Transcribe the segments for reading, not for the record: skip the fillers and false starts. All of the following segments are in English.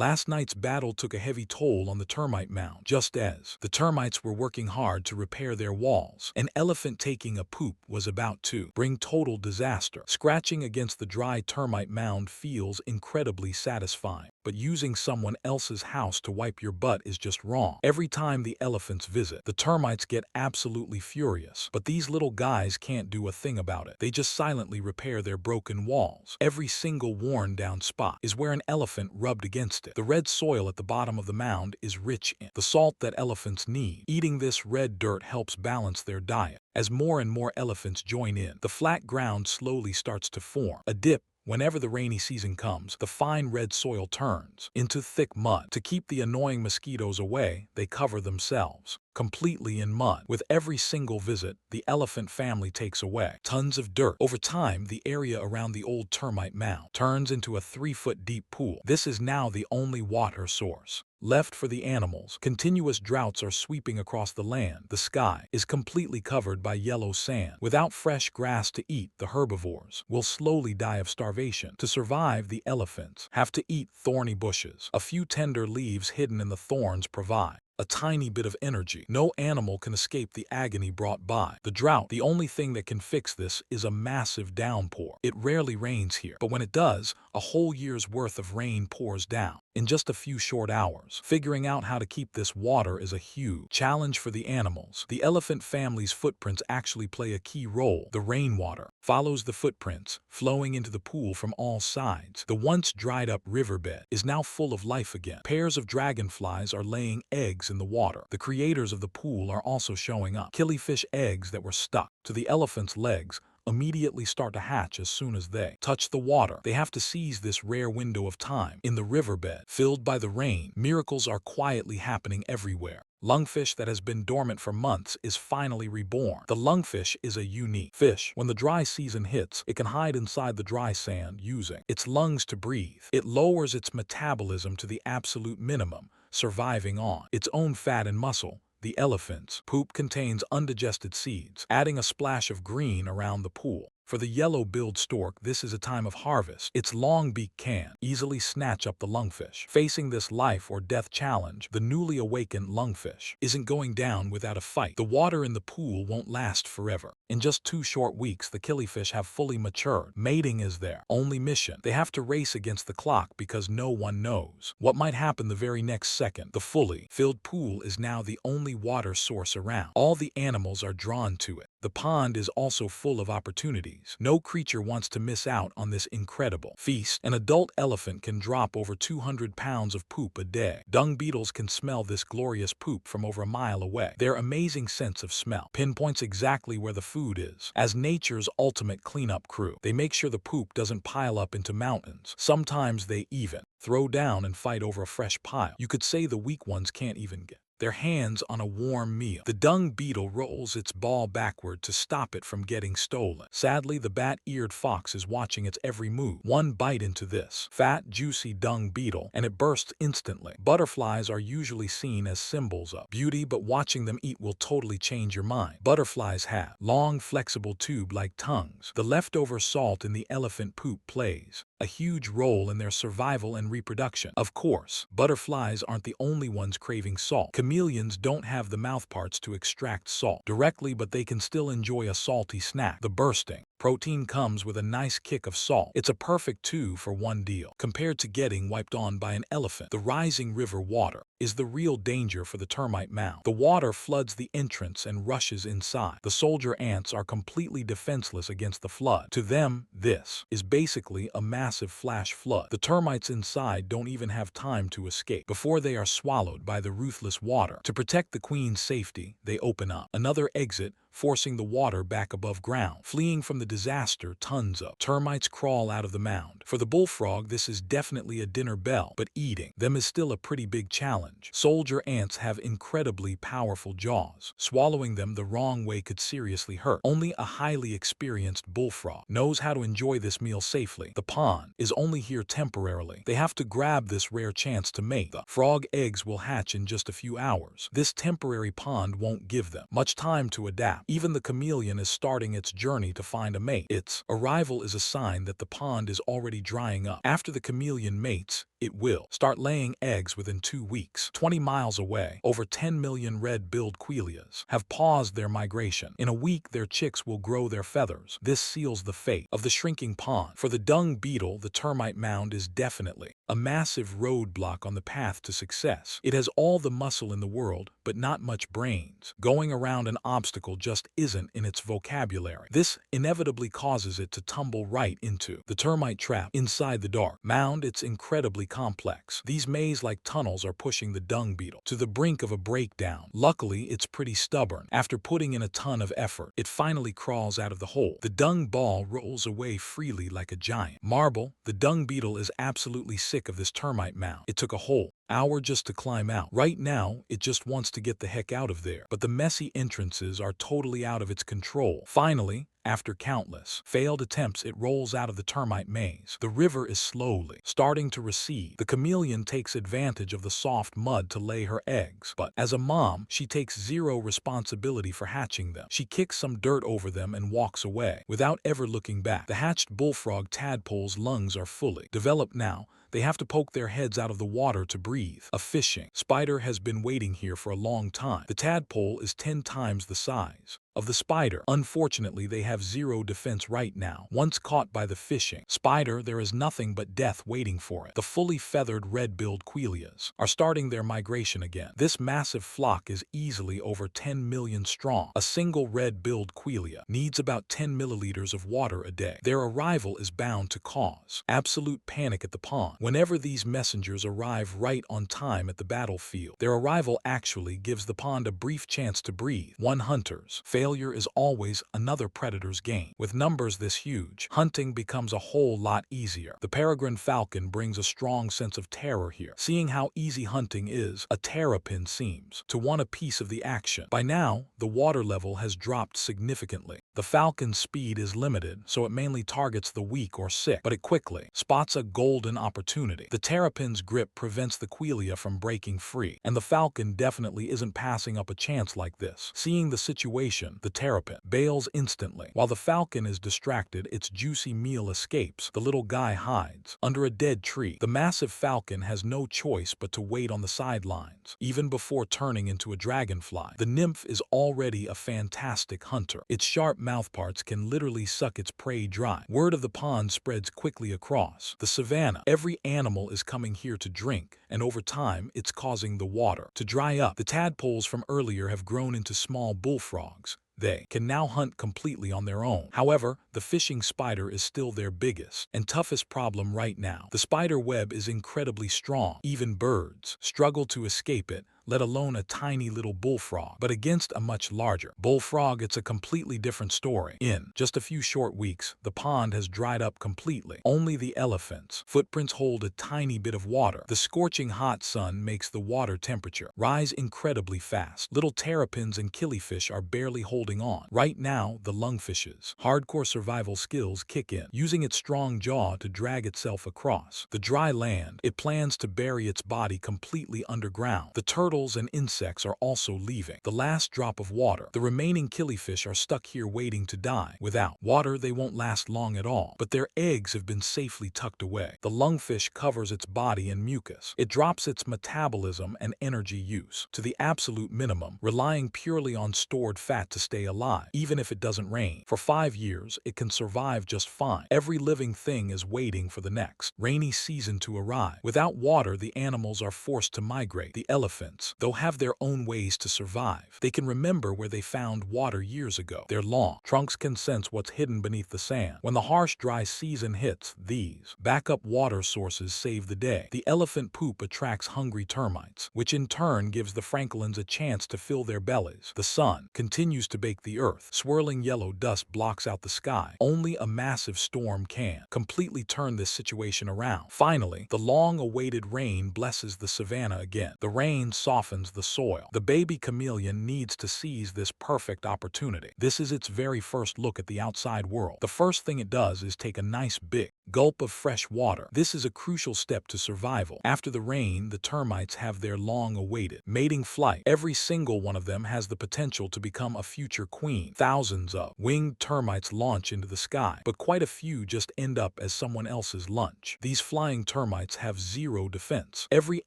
Last night's battle took a heavy toll on the termite mound. Just as the termites were working hard to repair their walls, an elephant taking a poop was about to bring total disaster. Scratching against the dry termite mound feels incredibly satisfying, but using someone else's house to wipe your butt is just wrong. Every time the elephants visit, the termites get absolutely furious, but these little guys can't do a thing about it. They just silently repair their broken walls. Every single worn down spot is where an elephant rubbed against it. The red soil at the bottom of the mound is rich in the salt that elephants need. Eating this red dirt helps balance their diet. As more and more elephants join in, the flat ground slowly starts to form a dip. Whenever the rainy season comes, the fine red soil turns into thick mud. To keep the annoying mosquitoes away, they cover themselves completely in mud. With every single visit, the elephant family takes away tons of dirt. Over time, the area around the old termite mound turns into a 3-foot deep pool. This is now the only water source left for the animals. Continuous droughts are sweeping across the land. The sky is completely covered by yellow sand. Without fresh grass to eat, the herbivores will slowly die of starvation. To survive, the elephants have to eat thorny bushes. A few tender leaves hidden in the thorns provide a tiny bit of energy. No animal can escape the agony brought by the drought. The only thing that can fix this is a massive downpour. It rarely rains here, but when it does, a whole year's worth of rain pours down in just a few short hours. Figuring out how to keep this water is a huge challenge for the animals. The elephant family's footprints actually play a key role. The rainwater follows the footprints, flowing into the pool from all sides. The once dried up riverbed is now full of life again. Pairs of dragonflies are laying eggs in the water. The creators of the pool are also showing up. Killifish eggs that were stuck to the elephant's legs immediately start to hatch as soon as they touch the water. They have to seize this rare window of time. In the riverbed, filled by the rain, miracles are quietly happening everywhere. Lungfish that has been dormant for months is finally reborn. The lungfish is a unique fish. When the dry season hits, it can hide inside the dry sand using its lungs to breathe. It lowers its metabolism to the absolute minimum, surviving on its own fat and muscle. The elephant's poop contains undigested seeds, adding a splash of green around the pool. For the yellow-billed stork, this is a time of harvest. Its long beak can easily snatch up the lungfish. Facing this life-or-death challenge, the newly awakened lungfish isn't going down without a fight. The water in the pool won't last forever. In just 2 short weeks, the killifish have fully matured. Mating is their only mission. They have to race against the clock because no one knows what might happen the very next second. The fully filled pool is now the only water source around. All the animals are drawn to it. The pond is also full of opportunities. No creature wants to miss out on this incredible feast. An adult elephant can drop over 200 pounds of poop a day. Dung beetles can smell this glorious poop from over a mile away. Their amazing sense of smell pinpoints exactly where the food is. As nature's ultimate cleanup crew, they make sure the poop doesn't pile up into mountains. Sometimes they even throw down and fight over a fresh pile. You could say the weak ones can't even get their hands on a warm meal. The dung beetle rolls its ball backward to stop it from getting stolen. Sadly, the bat-eared fox is watching its every move. One bite into this fat, juicy dung beetle, and it bursts instantly. Butterflies are usually seen as symbols of beauty, but watching them eat will totally change your mind. Butterflies have long, flexible tube-like tongues. The leftover salt in the elephant poop plays a huge role in their survival and reproduction. Of course, butterflies aren't the only ones craving salt. Chameleons don't have the mouthparts to extract salt directly, but they can still enjoy a salty snack. The bursting protein comes with a nice kick of salt. It's a perfect 2-for-1 deal. Compared to getting wiped on by an elephant, the rising river water is the real danger for the termite mound. The water floods the entrance and rushes inside. The soldier ants are completely defenseless against the flood. To them, this is basically a massive flash flood. The termites inside don't even have time to escape before they are swallowed by the ruthless water. To protect the queen's safety, they open up another exit, forcing the water back above ground. Fleeing from the disaster, tons of termites crawl out of the mound. For the bullfrog, this is definitely a dinner bell, but eating them is still a pretty big challenge. Soldier ants have incredibly powerful jaws. Swallowing them the wrong way could seriously hurt. Only a highly experienced bullfrog knows how to enjoy this meal safely. The pond is only here temporarily. They have to grab this rare chance to mate. The frog eggs will hatch in just a few hours. This temporary pond won't give them much time to adapt. Even the chameleon is starting its journey to find a mate. Its arrival is a sign that the pond is already drying up. After the chameleon mates, it will start laying eggs within 2 weeks. 20 miles away, over 10 million red-billed quellias have paused their migration. In a week, their chicks will grow their feathers. This seals the fate of the shrinking pond. For the dung beetle, the termite mound is definitely a massive roadblock on the path to success. It has all the muscle in the world, but not much brains. Going around an obstacle just isn't in its vocabulary. This inevitably causes it to tumble right into the termite trap inside the dark mound. It's incredibly complex. These maze-like tunnels are pushing the dung beetle to the brink of a breakdown. Luckily, it's pretty stubborn. After putting in a ton of effort, it finally crawls out of the hole. The dung ball rolls away freely like a giant marble. The dung beetle is absolutely sick of this termite mound. It took a whole hour just to climb out. Right now, it just wants to get the heck out of there. But the messy entrances are totally out of its control. Finally, after countless failed attempts, it rolls out of the termite maze. The river is slowly starting to recede. The chameleon takes advantage of the soft mud to lay her eggs, but as a mom, she takes zero responsibility for hatching them. She kicks some dirt over them and walks away without ever looking back. The hatched bullfrog tadpole's lungs are fully developed now. They have to poke their heads out of the water to breathe. A fishing spider has been waiting here for a long time. The tadpole is 10 times the size of the spider. Unfortunately, they have zero defense right now. Once caught by the fishing spider, there is nothing but death waiting for it. The fully feathered red-billed quellias are starting their migration again. This massive flock is easily over 10 million strong. A single red-billed quellia needs about 10 milliliters of water a day. Their arrival is bound to cause absolute panic at the pond. Whenever these messengers arrive right on time at the battlefield, their arrival actually gives the pond a brief chance to breathe. One hunter's failure is always another predator's gain. With numbers this huge, hunting becomes a whole lot easier. The peregrine falcon brings a strong sense of terror here. Seeing how easy hunting is, a terrapin seems to want a piece of the action. By now, the water level has dropped significantly. The falcon's speed is limited, so it mainly targets the weak or sick, but it quickly spots a golden opportunity. The terrapin's grip prevents the quellia from breaking free, and the falcon definitely isn't passing up a chance like this. Seeing the situation, the terrapin bails instantly. While the falcon is distracted, its juicy meal escapes. The little guy hides under a dead tree. The massive falcon has no choice but to wait on the sidelines. Even before turning into a dragonfly, the nymph is already a fantastic hunter. Its sharp mouthparts can literally suck its prey dry. Word of the pond spreads quickly across the savanna. Every animal is coming here to drink, and over time, it's causing the water to dry up. The tadpoles from earlier have grown into small bullfrogs. They can now hunt completely on their own. However, the fishing spider is still their biggest and toughest problem right now. The spider web is incredibly strong. Even birds struggle to escape it, let alone a tiny little bullfrog. But against a much larger bullfrog, it's a completely different story. In just a few short weeks, the pond has dried up completely. Only the elephant's footprints hold a tiny bit of water. The scorching hot sun makes the water temperature rise incredibly fast. Little terrapins and killifish are barely holding on. Right now, the lungfish's hardcore survival skills kick in. Using its strong jaw to drag itself across the dry land, it plans to bury its body completely underground. The turtles and insects are also leaving the last drop of water. The remaining killifish are stuck here waiting to die. Without water, they won't last long at all, but their eggs have been safely tucked away. The lungfish covers its body in mucus. It drops its metabolism and energy use to the absolute minimum, relying purely on stored fat to stay alive. Even if it doesn't rain for 5 years, it can survive just fine. Every living thing is waiting for the next rainy season to arrive. Without water, the animals are forced to migrate. The elephants, though, have their own ways to survive. They can remember where they found water years ago. Their long trunks can sense what's hidden beneath the sand. When the harsh dry season hits, these backup water sources save the day. The elephant poop attracts hungry termites, which in turn gives the francolins a chance to fill their bellies. The sun continues to bake the earth. Swirling yellow dust blocks out the sky. Only a massive storm can completely turn this situation around. Finally, the long-awaited rain blesses the savanna again. The rain softens the soil. The baby chameleon needs to seize this perfect opportunity. This is its very first look at the outside world. The first thing it does is take a nice big gulp of fresh water. This is a crucial step to survival. After the rain, the termites have their long-awaited mating flight. Every single one of them has the potential to become a future queen. Thousands of winged termites launch launch into the sky, but quite a few just end up as someone else's lunch. These flying termites have zero defense. Every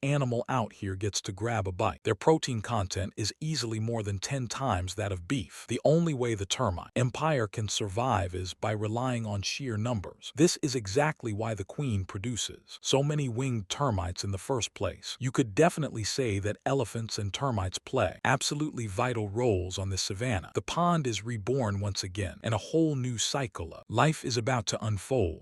animal out here gets to grab a bite. Their protein content is easily more than 10 times that of beef. The only way the termite empire can survive is by relying on sheer numbers. This is exactly why the queen produces so many winged termites in the first place. You could definitely say that elephants and termites play absolutely vital roles on the savanna. The pond is reborn once again, and a whole new cycle of life is about to unfold.